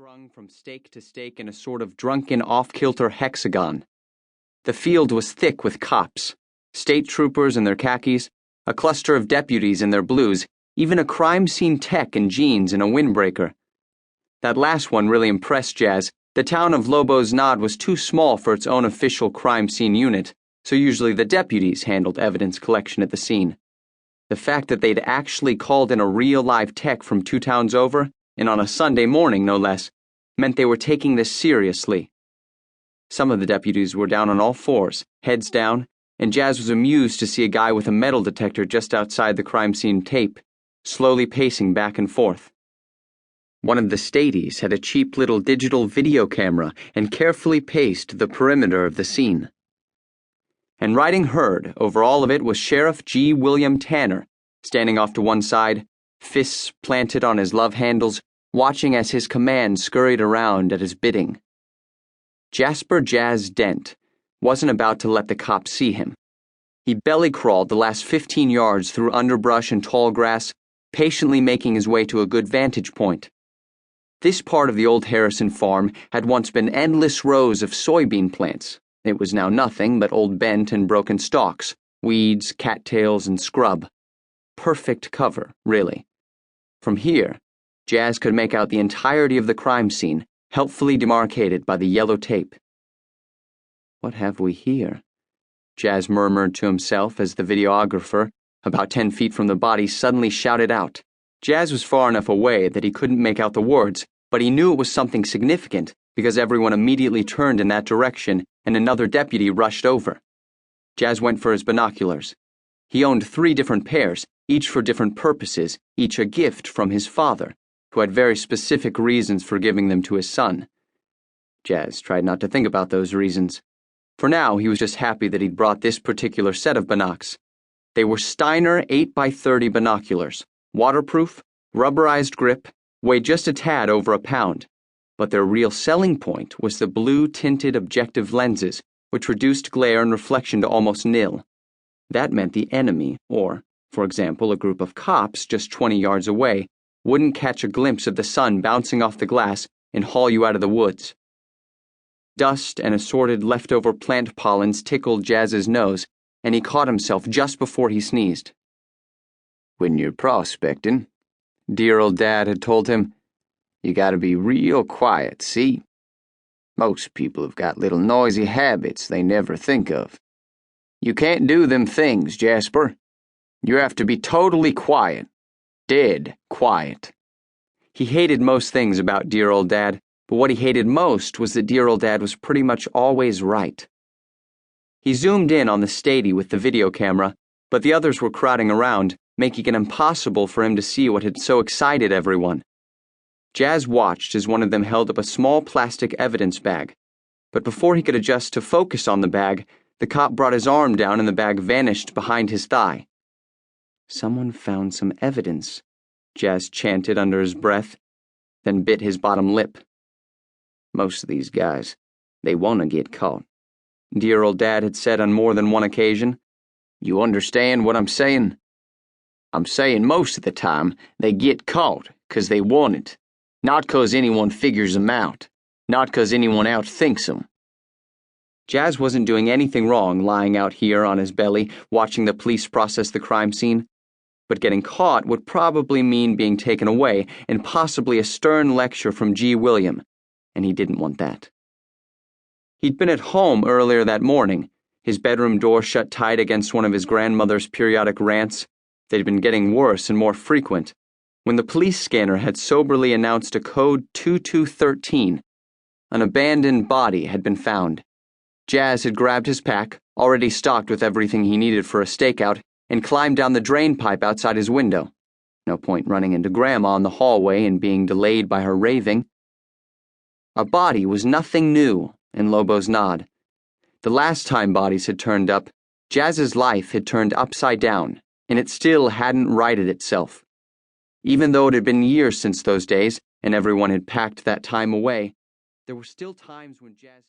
strung from stake to stake in a sort of drunken off-kilter hexagon. The field was thick with cops, state troopers in their khakis, a cluster of deputies in their blues, even a crime scene tech in jeans and a windbreaker. That last one really impressed Jazz. The town of Lobo's Nod was too small for its own official crime scene unit, so usually the deputies handled evidence collection at the scene. The fact that they'd actually called in a real live tech from 2 towns over, and on a Sunday morning no less, meant they were taking this seriously. Some of the deputies were down on all fours, heads down, and Jazz was amused to see a guy with a metal detector just outside the crime scene tape, slowly pacing back and forth. One of the stadies had a cheap little digital video camera and carefully paced the perimeter of the scene. And riding herd over all of it was Sheriff G. William Tanner, standing off to one side, fists planted on his love handles, watching as his command scurried around at his bidding. Jasper Jazz Dent wasn't about to let the cops see him. He belly-crawled the last 15 yards through underbrush and tall grass, patiently making his way to a good vantage point. This part of the old Harrison farm had once been endless rows of soybean plants. It was now nothing but old bent and broken stalks, weeds, cattails, and scrub. Perfect cover, really. From here, Jazz could make out the entirety of the crime scene, helpfully demarcated by the yellow tape. "What have we here?" Jazz murmured to himself as the videographer, about 10 feet from the body, suddenly shouted out. Jazz was far enough away that he couldn't make out the words, but he knew it was something significant because everyone immediately turned in that direction and another deputy rushed over. Jazz went for his binoculars. He owned 3 different pairs, each for different purposes, each a gift from his father, who had very specific reasons for giving them to his son. Jazz tried not to think about those reasons. For now, he was just happy that he'd brought this particular set of binocs. They were Steiner 8x30 binoculars, waterproof, rubberized grip, weighed just a tad over a pound. But their real selling point was the blue-tinted objective lenses, which reduced glare and reflection to almost nil. That meant the enemy, or, for example, a group of cops just 20 yards away, wouldn't catch a glimpse of the sun bouncing off the glass and haul you out of the woods. Dust and assorted leftover plant pollens tickled Jazz's nose, and he caught himself just before he sneezed. "When you're prospecting," dear old Dad had told him, "you gotta be real quiet, see? Most people have got little noisy habits they never think of. You can't do them things, Jasper. You have to be totally quiet. Dead quiet." He hated most things about dear old Dad, but what he hated most was that dear old Dad was pretty much always right. He zoomed in on the stady with the video camera, but the others were crowding around, making it impossible for him to see what had so excited everyone. Jazz watched as one of them held up a small plastic evidence bag, but before he could adjust to focus on the bag, the cop brought his arm down and the bag vanished behind his thigh. "Someone found some evidence," Jazz chanted under his breath, then bit his bottom lip. "Most of these guys, they want to get caught," dear old Dad had said on more than one occasion. "You understand what I'm saying? I'm saying most of the time they get caught 'cause they want it, not 'cause anyone figures them out, not 'cause anyone outthinks them." Jazz wasn't doing anything wrong lying out here on his belly, watching the police process the crime scene, but getting caught would probably mean being taken away and possibly a stern lecture from G. William, and he didn't want that. He'd been at home earlier that morning, his bedroom door shut tight against one of his grandmother's periodic rants. They'd been getting worse and more frequent, when the police scanner had soberly announced a code 2213. An abandoned body had been found. Jazz had grabbed his pack, already stocked with everything he needed for a stakeout, and climbed down the drain pipe outside his window. No point running into Grandma in the hallway and being delayed by her raving. A body was nothing new in Lobo's Nod. The last time bodies had turned up, Jazz's life had turned upside down, and it still hadn't righted itself. Even though it had been years since those days, and everyone had packed that time away, there were still times when Jazz